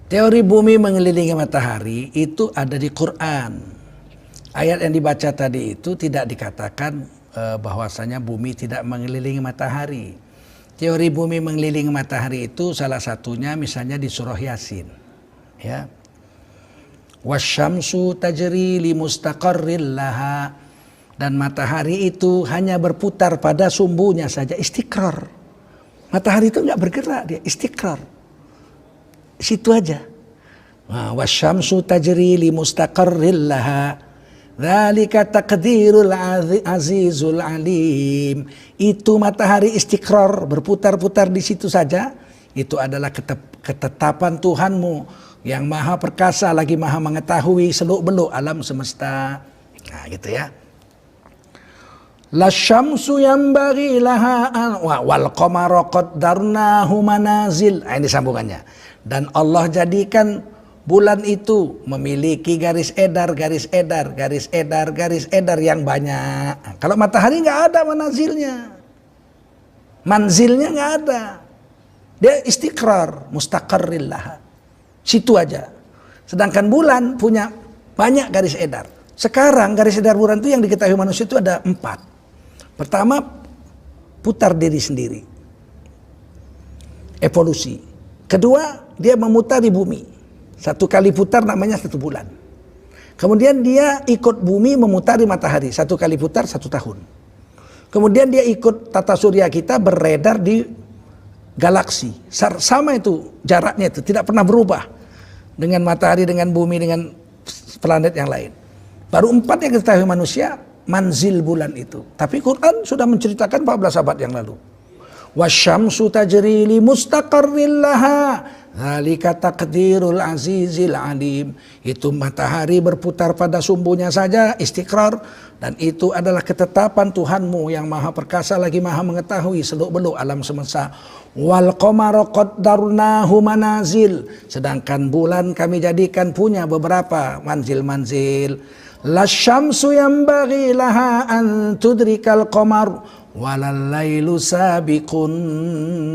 Teori bumi mengelilingi matahari itu ada di Quran. Ayat yang dibaca tadi itu tidak dikatakan bahwasanya bumi tidak mengelilingi matahari. Teori bumi mengelilingi matahari itu salah satunya misalnya di surah Yasin. Ya. Wasyamsu tajri li mustaqarril laha, dan matahari itu hanya berputar pada sumbunya saja, istiqrar. Matahari itu enggak bergerak, dia istiqrar. Situ aja. Wasyamsu tajri li mustaqarril laha, dzalika taqdirul azizul alim. Itu matahari istiqrar, berputar-putar di situ saja. Itu adalah ketetapan Tuhanmu yang maha perkasa lagi maha mengetahui seluk-beluk alam semesta. Nah gitu ya. Lasyamsu yanbaghi laha wal qamara qaddarnahu manazil. Ini sambungannya. Dan Allah jadikan bulan itu memiliki garis edar yang banyak. Kalau matahari nggak ada manazilnya. Manzilnya nggak ada. Dia istiqrar, mustaqarril laha. Situ aja. Sedangkan bulan punya banyak garis edar. Sekarang garis edar bulan itu yang diketahui manusia itu ada 4. Pertama, putar diri sendiri. Evolusi. Kedua, dia memutari bumi. 1 kali putar namanya 1 bulan. Kemudian dia ikut bumi memutari matahari. 1 kali putar 1 tahun. Kemudian dia ikut tata surya kita beredar di galaksi. Sama itu jaraknya itu, tidak pernah berubah. Dengan matahari, dengan bumi, dengan planet yang lain. Baru 4 yang diketahui manusia, manzil bulan itu. Tapi Quran sudah menceritakan 14 abad yang lalu. Wasyamsu tajri li mustaqarril laha, dzalika taqdirul azizil alim. Itu matahari berputar pada sumbunya saja, istiqrar, dan itu adalah ketetapan Tuhanmu yang maha perkasa lagi maha mengetahui seluk-beluk alam semesta. Wal qamara qaddarnahu manazil, sedangkan bulan kami jadikan punya beberapa manzil-manzil. Lasyamsu yanbaghi laha an tudrikal qamar walal lailu sabiqun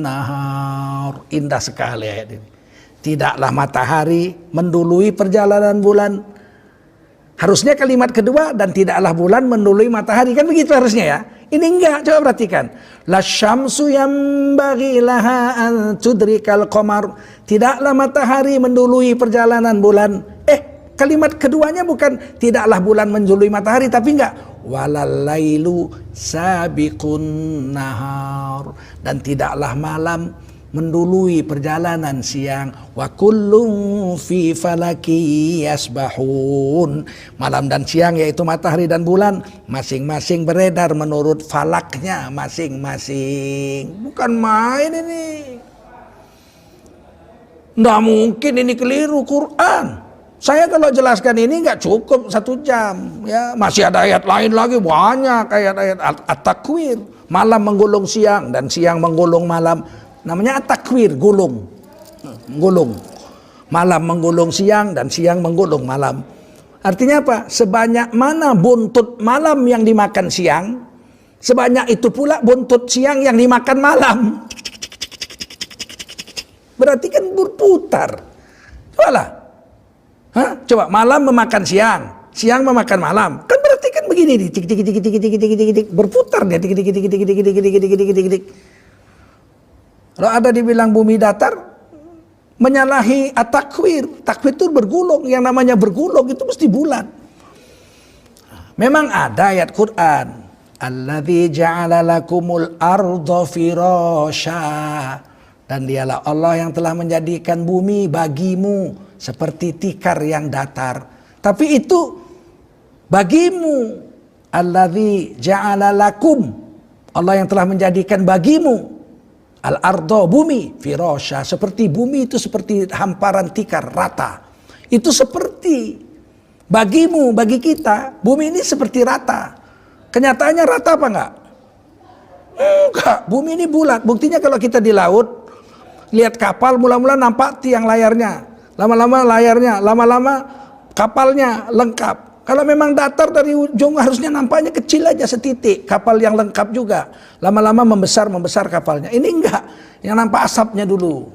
nahar. Indah sekali ayat ini. Tidaklah matahari mendului perjalanan bulan. Harusnya kalimat kedua, dan tidaklah bulan mendului matahari, kan begitu harusnya ya. Ini enggak, coba perhatikan. Lasyamsu yanbaghi laha an tudrikal qamar. Tidaklah matahari mendului perjalanan bulan. Kalimat keduanya bukan tidaklah bulan menjului matahari, tapi enggak walal lailu sabiqun nahar, dan tidaklah malam mendului perjalanan siang. Wa kullun fi falaki yasbahun. Malam dan siang yaitu matahari dan bulan masing-masing beredar menurut falaknya masing-masing. Bukan main ini. Nggak mungkin ini keliru Quran. Saya kalau jelaskan ini nggak cukup 1 jam, ya masih ada ayat lain lagi banyak ayat-ayat at-takwir, malam menggulung siang dan siang menggulung malam, namanya at-takwir, gulung, malam menggulung siang dan siang menggulung malam. Artinya apa? Sebanyak mana buntut malam yang dimakan siang, sebanyak itu pula buntut siang yang dimakan malam. Berarti kan berputar. Coba malam memakan siang, siang memakan malam. Kan berarti kan begini nih, berputar dia, Kalau ada dibilang bumi datar, menyalahi at-takwir. Takwir itu bergulung, yang namanya bergulung itu mesti bulan. Memang ada ayat Quran, alladzi ja'ala lakumul arda firasya, dan dialah Allah yang telah menjadikan bumi bagimu seperti tikar yang datar. Tapi itu bagimu. Alladzi ja'ala lakum, Allah yang telah menjadikan bagimu al-ardo, bumi, firasya, seperti bumi itu seperti hamparan tikar rata. Itu seperti bagimu, bagi kita, bumi ini seperti rata. Kenyataannya rata apa enggak? Enggak, bumi ini bulat. Buktinya kalau kita di laut, lihat kapal, mula-mula nampak tiang layarnya. Lama-lama layarnya, lama-lama kapalnya lengkap. Kalau memang datar dari ujung harusnya nampaknya kecil aja setitik. Kapal yang lengkap juga. Lama-lama membesar kapalnya. Ini enggak, yang nampak asapnya dulu.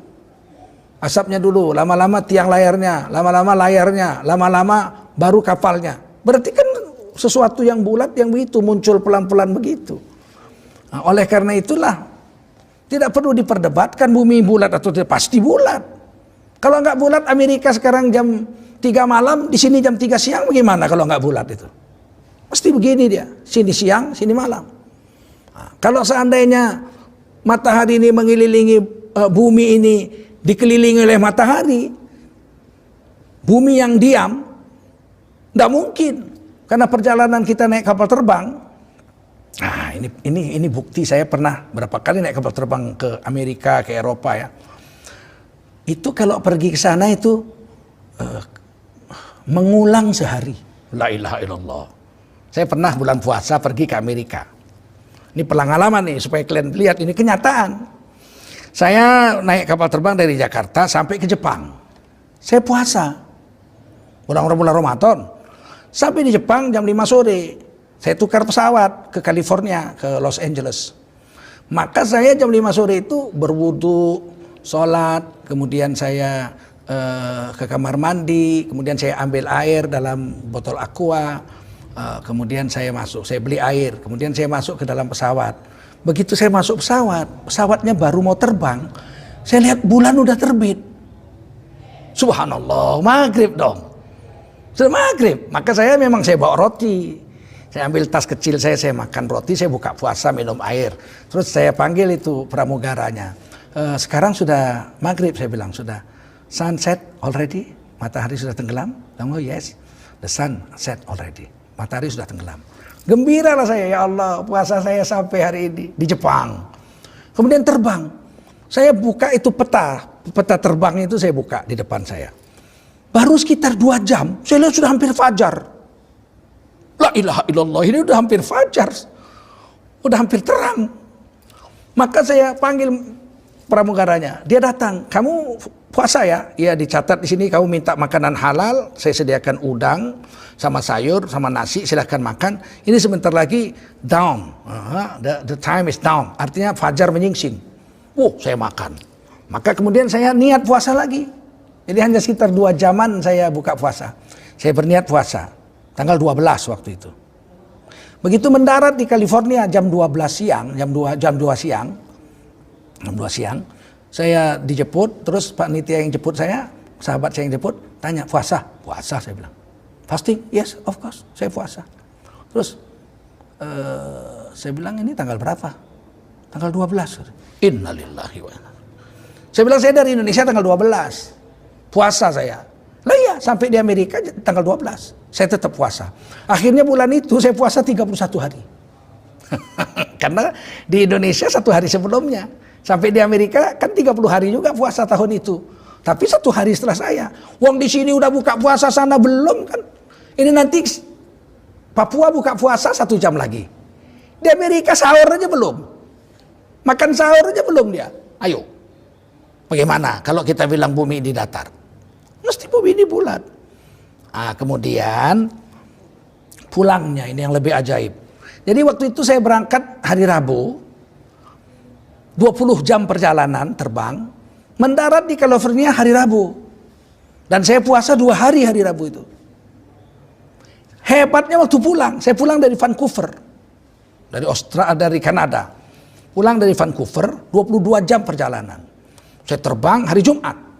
Asapnya dulu, lama-lama tiang layarnya, lama-lama layarnya, lama-lama baru kapalnya. Berarti kan sesuatu yang bulat yang begitu muncul pelan-pelan begitu. Nah, oleh karena itulah tidak perlu diperdebatkan bumi bulat atau tidak, pasti bulat. Kalau nggak bulat, Amerika sekarang jam 3 malam, di sini jam 3 siang, bagaimana kalau nggak bulat itu? Pasti begini dia, sini siang, sini malam. Nah, kalau seandainya matahari ini mengelilingi bumi ini dikelilingi oleh matahari, bumi yang diam, tidak mungkin. Karena perjalanan kita naik kapal terbang. Nah, ini bukti. Saya pernah berapa kali naik kapal terbang ke Amerika, ke Eropa ya. Itu kalau pergi ke sana itu mengulang sehari. La ilaha illallah. Saya pernah bulan puasa pergi ke Amerika. Ini pengalaman nih supaya kalian lihat ini kenyataan. Saya naik kapal terbang dari Jakarta sampai ke Jepang. Saya puasa. Bulan Ramadan. Sampai di Jepang jam 5 sore. Saya tukar pesawat ke California, ke Los Angeles. Maka saya jam 5 sore itu berwudu, sholat, kemudian saya ke kamar mandi, kemudian saya ambil air dalam botol aqua, kemudian saya masuk, saya beli air, kemudian saya masuk ke dalam pesawat. Begitu saya masuk pesawat, pesawatnya baru mau terbang, saya lihat bulan udah terbit. Subhanallah, maghrib dong. Sudah maghrib, maka saya bawa roti. Saya ambil tas kecil saya makan roti, saya buka puasa, minum air. Terus saya panggil itu pramugaranya. Sekarang sudah maghrib, saya bilang, sudah sunset already? Matahari sudah tenggelam? Oh yes, the sun set already. Matahari sudah tenggelam. Gembira lah saya, ya Allah, puasa saya sampai hari ini di Jepang. Kemudian terbang. Saya buka itu peta terbang itu saya buka di depan saya. Baru sekitar 2 jam, saya lihat sudah hampir fajar. La ilaha illallah, ini udah hampir fajar. Udah hampir terang. Maka saya panggil pramugaranya. Dia datang, kamu puasa ya? Iya, dicatat di sini kamu minta makanan halal, saya sediakan udang sama sayur sama nasi, silahkan makan. Ini sebentar lagi down, the time is down, artinya fajar menyingsing. Saya makan. Maka kemudian saya niat puasa lagi. Jadi hanya sekitar 2 jaman saya buka puasa. Saya berniat puasa tanggal 12 waktu itu. Begitu mendarat di California jam 12 siang, jam 2 siang, saya dijemput, terus panitia yang jemput saya, sahabat saya yang jemput, tanya, puasa? Puasa, saya bilang. Fasting? Yes, of course, saya puasa. Terus saya bilang, ini tanggal berapa? Tanggal 12. Innalillahi wa inna. Saya bilang, saya dari Indonesia tanggal 12. Puasa saya. Lah iya, sampai di Amerika tanggal 12. Saya tetap puasa. Akhirnya bulan itu saya puasa 31 hari. Karena di Indonesia 1 hari sebelumnya. Sampai di Amerika kan 30 hari juga puasa tahun itu. Tapi 1 hari setelah saya. Wong di sini udah buka puasa, sana belum kan. Ini nanti Papua buka puasa 1 jam lagi. Di Amerika sahur aja belum. Makan sahur aja belum dia. Ayo. Bagaimana kalau kita bilang bumi ini datar? Mesti bumi ini bulat. Kemudian pulangnya ini yang lebih ajaib. Jadi waktu itu saya berangkat hari Rabu. 20 jam perjalanan terbang. Mendarat di California hari Rabu. Dan saya puasa 2 hari Rabu itu. Hebatnya waktu pulang, saya pulang dari Vancouver. Dari Kanada. Pulang dari Vancouver, 22 jam perjalanan. Saya terbang hari Jumat.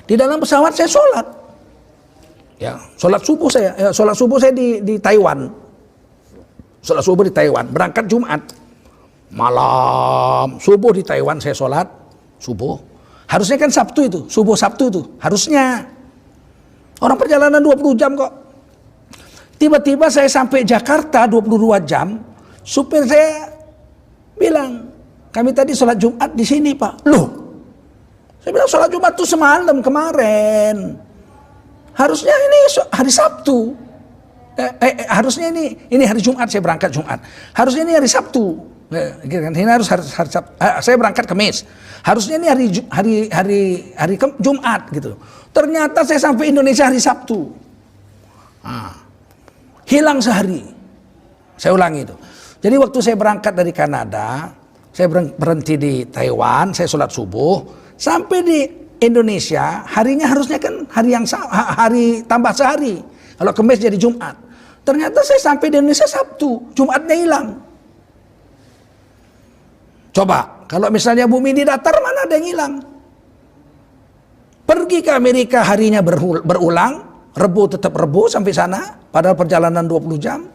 Di dalam pesawat saya sholat. Ya, sholat subuh saya di Taiwan. Sholat subuh di Taiwan, berangkat Jumat. Malam, subuh di Taiwan saya sholat subuh. Harusnya kan Sabtu itu, subuh Sabtu itu, harusnya. Orang perjalanan 20 jam kok. Tiba-tiba saya sampai Jakarta 22 jam, supir saya bilang, kami tadi sholat Jumat di sini Pak. Loh, saya bilang sholat Jumat itu semalam kemarin. Harusnya ini hari Sabtu. Harusnya ini hari Jumat, saya berangkat Jumat. Harusnya ini hari Sabtu. Ini harus hari Sabtu. Saya berangkat Kamis. Harusnya ini hari Jumat gitu. Ternyata saya sampai Indonesia hari Sabtu. Hilang sehari. Saya ulangi itu. Jadi waktu saya berangkat dari Kanada, saya berhenti di Taiwan, saya sholat subuh, sampai di Indonesia harinya harusnya kan hari tambah sehari. Kalau Kamis jadi Jumat. Ternyata saya sampai di Indonesia Sabtu, Jumatnya hilang. Coba, kalau misalnya bumi di datar mana ada yang hilang? Pergi ke Amerika harinya berulang, Rebo tetap Rebo sampai sana, padahal perjalanan 20 jam.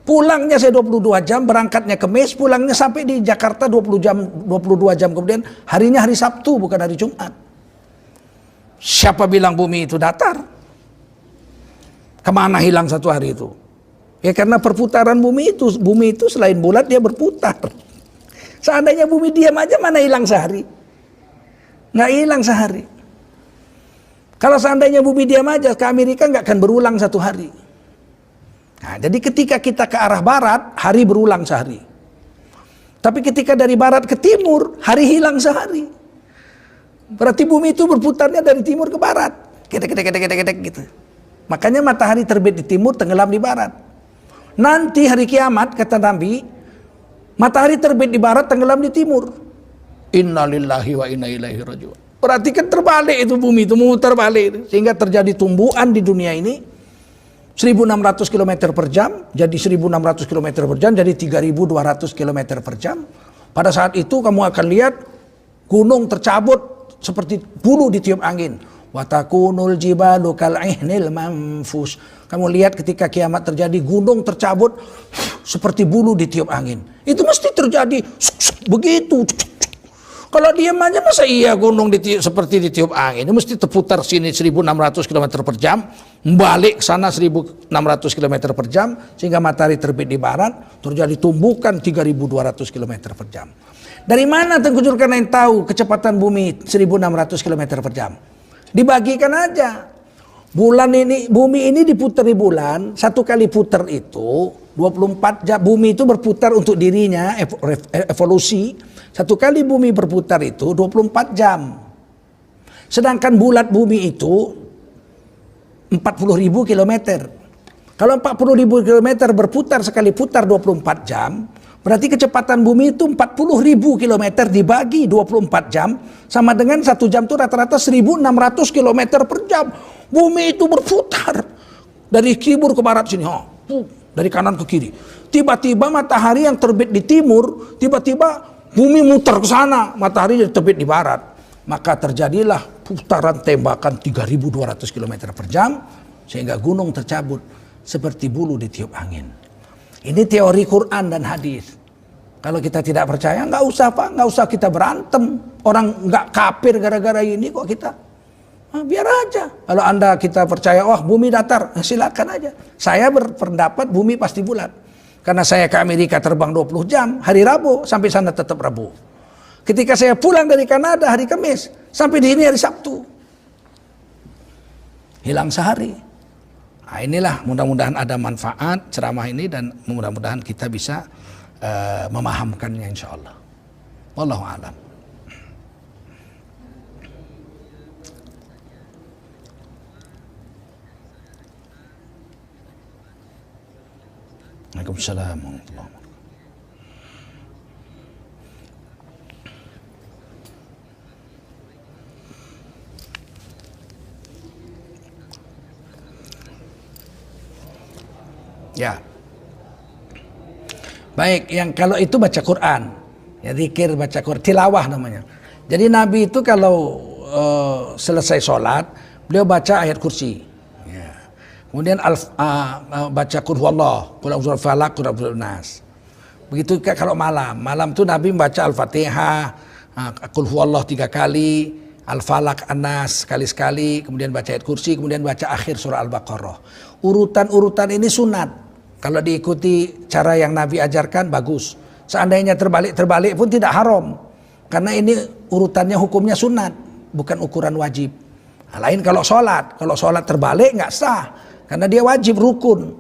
Pulangnya saya 22 jam, berangkatnya Kamis, pulangnya sampai di Jakarta 22 jam kemudian, harinya hari Sabtu bukan hari Jumat. Siapa bilang bumi itu datar? Kemana hilang satu hari itu? Ya karena perputaran bumi itu selain bulat dia berputar. Seandainya bumi diam aja mana hilang sehari? Nggak hilang sehari. Kalau seandainya bumi diam aja ke Amerika nggak akan berulang satu hari. Nah, jadi ketika kita ke arah barat, hari berulang sehari. Tapi ketika dari barat ke timur, hari hilang sehari. Berarti bumi itu berputarnya dari timur ke barat. Gedek gitu. Makanya matahari terbit di timur, tenggelam di barat. Nanti hari kiamat, kata Nabi, matahari terbit di barat, tenggelam di timur. Innalillahi wa inna ilaihi raji'un. Berarti kan terbalik itu bumi, itu muter balik. Sehingga terjadi tumbuhan di dunia ini. 1600 km per jam, jadi 1600 km per jam, jadi 3200 km per jam. Pada saat itu kamu akan lihat gunung tercabut seperti bulu ditiup angin. Watakunul jibalu kal'ihnil manfus. Kamu lihat ketika kiamat terjadi gunung tercabut seperti bulu ditiup angin. Itu mesti terjadi begitu. Kalau diam aja masa iya gunung seperti ditiup angin. Ini mesti terputar sini 1600 km per jam, balik ke sana 1600 km per jam, sehingga matahari terbit di barat, terjadi tumbukan 3200 km per jam. Dari mana Tengku Zulkarnain tahu kecepatan bumi 1600 km per jam? Dibagikan aja. Bumi ini diputari bulan, satu kali putar itu 24 jam. Bumi itu berputar untuk dirinya, evolusi. Satu kali bumi berputar itu 24 jam. Sedangkan bulat bumi itu 40.000 km. Kalau 40.000 km berputar sekali putar 24 jam, berarti kecepatan bumi itu 40.000 km dibagi 24 jam, sama dengan 1 jam itu rata-rata 1.600 km per jam. Bumi itu berputar dari timur ke barat sini, dari kanan ke kiri. Tiba-tiba matahari yang terbit di timur, tiba-tiba bumi muter ke sana, matahari jadi terbit di barat. Maka terjadilah putaran tembakan 3.200 km per jam, sehingga gunung tercabut seperti bulu ditiup angin. Ini teori Quran dan hadis. Kalau kita tidak percaya, nggak usah Pak, nggak usah kita berantem. Orang nggak kafir gara-gara ini kok kita. Biar aja. Kalau Anda kita percaya, wah bumi datar, silakan aja. Saya berpendapat bumi pasti bulat. Karena saya ke Amerika terbang 20 jam, hari Rabu, sampai sana tetap Rabu. Ketika saya pulang dari Kanada hari Kamis, sampai di sini hari Sabtu. Hilang sehari. Nah, inilah mudah-mudahan ada manfaat ceramah ini dan mudah-mudahan kita bisa memahamkannya insya Allah. Wallahu a'lam. Waalaikumsalam warahmatullahi wabarakatuh. Ya. Baik, yang kalau itu baca Quran. Ya zikir baca Quran, tilawah namanya. Jadi Nabi itu kalau selesai sholat, beliau baca ayat kursi. Kemudian baca qul huwallah, qul a'udzu birabbil falaq, qul a'udzu birabbin nas. Begitu kalau malam tuh Nabi membaca Al-Fatihah, qul huwallah 3 kali, Al-Falaq, An-Nas sekali-sekali, kemudian baca ayat kursi, kemudian baca akhir surah Al-Baqarah. Urutan-urutan ini sunat. Kalau diikuti cara yang Nabi ajarkan bagus. Seandainya terbalik pun tidak haram. Karena ini urutannya hukumnya sunat, bukan ukuran wajib. Nah, lain kalau sholat terbalik nggak sah. Karena dia wajib rukun.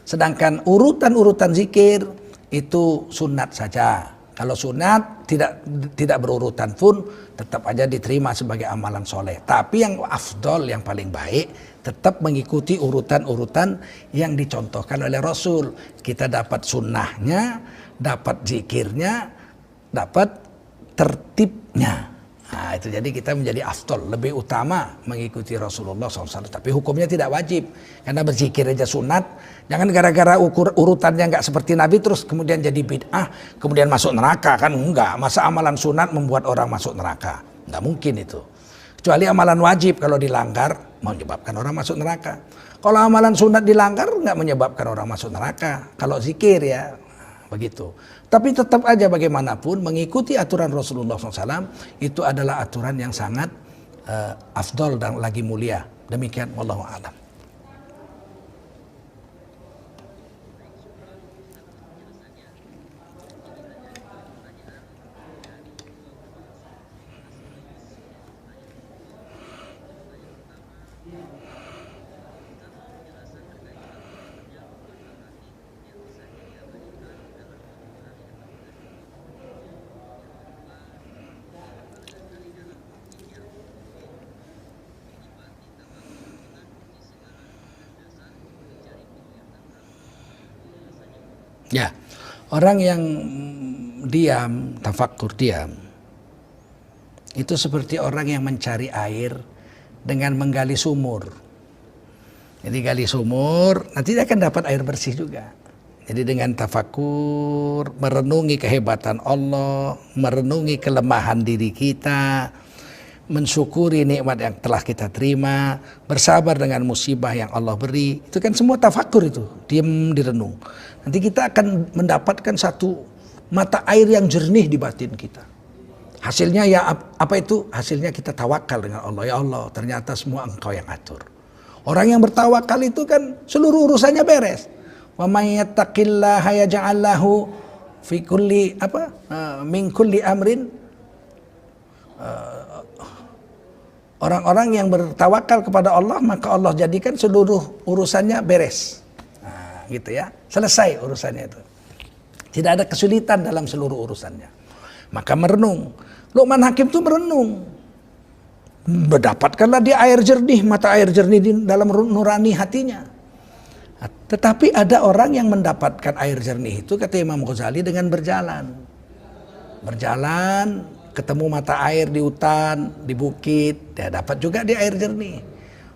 Sedangkan urutan-urutan zikir itu sunat saja. Kalau sunat tidak berurutan pun tetap aja diterima sebagai amalan soleh. Tapi yang afdol, yang paling baik tetap mengikuti urutan-urutan yang dicontohkan oleh Rasul. Kita dapat sunnahnya, dapat zikirnya, dapat tertibnya. Nah, itu jadi kita menjadi afdol, lebih utama mengikuti Rasulullah SAW. Tapi hukumnya tidak wajib, karena berzikir aja sunat. Jangan gara-gara urutannya nggak seperti Nabi terus kemudian jadi bid'ah, kemudian masuk neraka, kan enggak. Masa amalan sunat membuat orang masuk neraka? Nggak mungkin itu. Kecuali amalan wajib kalau dilanggar menyebabkan orang masuk neraka. Kalau amalan sunat dilanggar nggak menyebabkan orang masuk neraka. Kalau zikir ya begitu. Tapi tetap aja bagaimanapun mengikuti aturan Rasulullah SAW itu adalah aturan yang sangat afdol dan lagi mulia. Demikian, wallahu a'lam. Ya, orang yang diam, tafakkur diam, itu seperti orang yang mencari air dengan menggali sumur. Jadi gali sumur, nanti dia akan dapat air bersih juga. Jadi dengan tafakkur, merenungi kehebatan Allah, merenungi kelemahan diri kita, mensyukuri nikmat yang telah kita terima, bersabar dengan musibah yang Allah beri. Itu kan semua tafakkur itu, diam direnung. Nanti kita akan mendapatkan satu mata air yang jernih di batin kita. Hasilnya ya apa itu? Hasilnya kita tawakal dengan Allah. Ya Allah, ternyata semua Engkau yang atur. Orang yang bertawakal itu kan seluruh urusannya beres. Wa may yattaqillaha yaj'al lahu fi kulli min kulli amrin. Orang-orang yang bertawakal kepada Allah, maka Allah jadikan seluruh urusannya beres. Nah, gitu ya. Selesai urusannya itu. Tidak ada kesulitan dalam seluruh urusannya. Maka merenung. Luqman Hakim itu merenung. Mendapatkanlah dia air jernih, mata air jernih di dalam nurani hatinya. Tetapi ada orang yang mendapatkan air jernih itu, kata Imam Ghazali, dengan berjalan. Berjalan, ketemu mata air di hutan, di bukit, dia dapat juga di air jernih.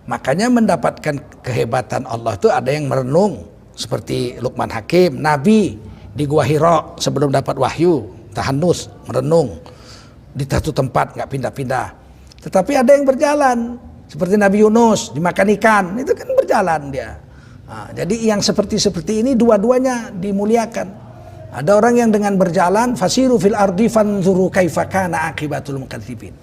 Makanya mendapatkan kehebatan Allah itu ada yang merenung. Seperti Luqman Hakim, Nabi di Gua Hira sebelum dapat wahyu, tahanus, merenung. Di satu tempat, nggak pindah-pindah. Tetapi ada yang berjalan. Seperti Nabi Yunus, dimakan ikan, itu kan berjalan dia. Nah, jadi yang seperti ini dua-duanya dimuliakan. Ada orang yang dengan berjalan, fasiru fil ardi fanzuru kaifa kana akibatul mukadzibin.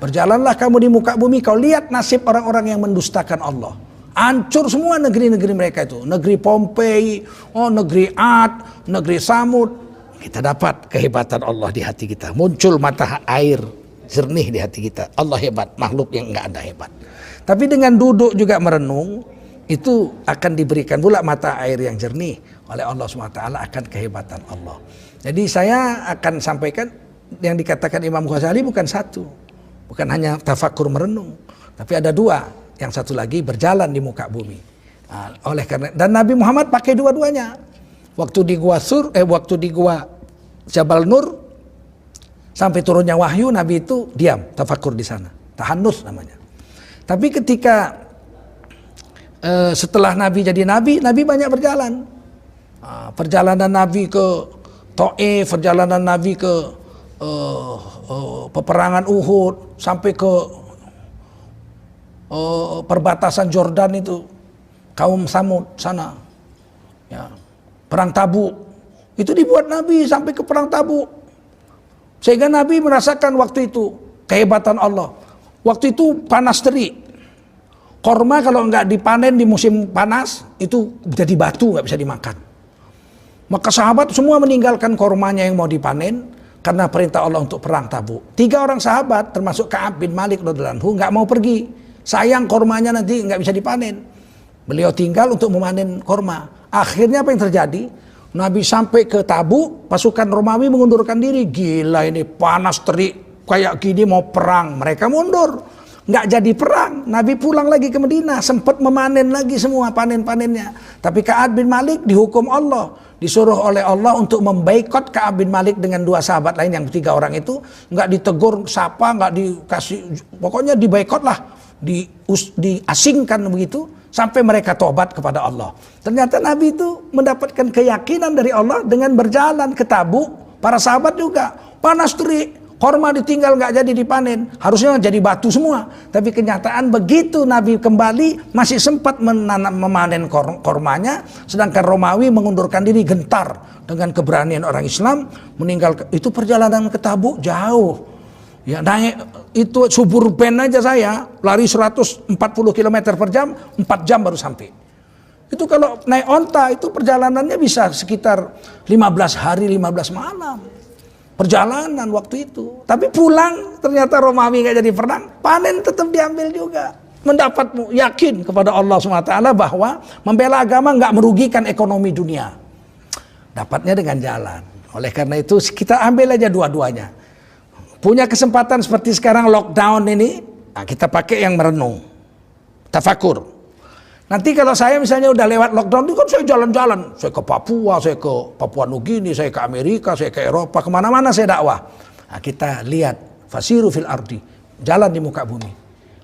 Berjalanlah kamu di muka bumi, kau lihat nasib orang-orang yang mendustakan Allah. Hancur semua negeri-negeri mereka itu. Negeri Pompei, negeri Ad, negeri Samud. Kita dapat kehebatan Allah di hati kita. Muncul mata air jernih di hati kita. Allah hebat, makhluk yang enggak ada hebat. Tapi dengan duduk juga merenung, itu akan diberikan pula mata air yang jernih oleh Allah SWT akan kehebatan Allah. Jadi saya akan sampaikan yang dikatakan Imam Ghazali bukan satu. Bukan hanya tafakur merenung. Tapi ada dua. Yang satu lagi berjalan di muka bumi. Nah, oleh karena dan Nabi Muhammad pakai dua-duanya. Waktu di gua Jabal Nur sampai turunnya wahyu, Nabi itu diam, tafakur di sana. Tahanus namanya. Tapi ketika setelah Nabi jadi Nabi banyak berjalan. Perjalanan Nabi ke Taif, perjalanan Nabi ke peperangan Uhud, sampai ke perbatasan Jordan itu, kaum Samud sana, ya, perang Tabuk, itu dibuat Nabi sampai ke perang Tabuk, sehingga Nabi merasakan waktu itu kehebatan Allah. Waktu itu panas terik, korma kalau nggak dipanen di musim panas itu jadi batu, nggak bisa dimakan. Maka sahabat semua meninggalkan kormanya yang mau dipanen karena perintah Allah untuk perang Tabuk. 3 orang sahabat termasuk Ka'ab bin Malik radhiyallahu anhu nggak mau pergi. Sayang kormanya nanti nggak bisa dipanen. Beliau tinggal untuk memanen korma. Akhirnya apa yang terjadi? Nabi sampai ke Tabuk, pasukan Romawi mengundurkan diri. Gila ini panas terik kayak gini mau perang. Mereka mundur. Nggak jadi perang. Nabi pulang lagi ke Madinah. Sempat memanen lagi semua panen-panennya. Tapi Ka'ab bin Malik dihukum Allah. disuruh oleh Allah untuk memboikot Ka'ab bin Malik dengan dua sahabat lain yang 3 orang itu, nggak ditegur, sapa, nggak dikasih, pokoknya diboikot lah, diasingkan begitu sampai mereka tobat kepada Allah. Ternyata Nabi itu mendapatkan keyakinan dari Allah dengan berjalan ke Tabuk. Para sahabat juga panas terik, korma ditinggal nggak jadi dipanen, harusnya jadi batu semua. Tapi kenyataan begitu Nabi kembali masih sempat memanen kormanya, sedangkan Romawi mengundurkan diri gentar dengan keberanian orang Islam meninggal. Itu perjalanan ke Tabuk jauh. Ya naik itu suburban aja saya lari 140 km per jam, 4 jam baru sampai. Itu kalau naik onta itu perjalanannya bisa sekitar 15 hari 15 malam. Perjalanan waktu itu. Tapi pulang ternyata Romawi gak jadi perang, panen tetap diambil juga. Mendapat yakin kepada Allah SWT bahwa membela agama gak merugikan ekonomi dunia. Dapatnya dengan jalan. Oleh karena itu kita ambil aja dua-duanya. Punya kesempatan seperti sekarang lockdown ini, nah kita pakai yang merenung. Tafakur. Nanti kalau saya misalnya udah lewat lockdown itu kan saya jalan-jalan. Saya ke Papua, saya ke Papua Nugini, saya ke Amerika, saya ke Eropa, kemana-mana saya dakwah. Nah, kita lihat, fasiru fil ardi, jalan di muka bumi.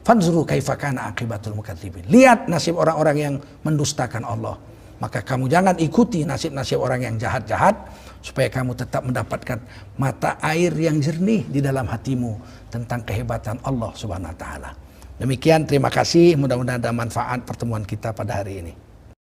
Fanzuru kaifa kana akibatul mukadzibin. Lihat nasib orang-orang yang mendustakan Allah. Maka kamu jangan ikuti nasib-nasib orang yang jahat-jahat, supaya kamu tetap mendapatkan mata air yang jernih di dalam hatimu tentang kehebatan Allah Subhanahu wa taala. Demikian, terima kasih, mudah-mudahan ada manfaat pertemuan kita pada hari ini.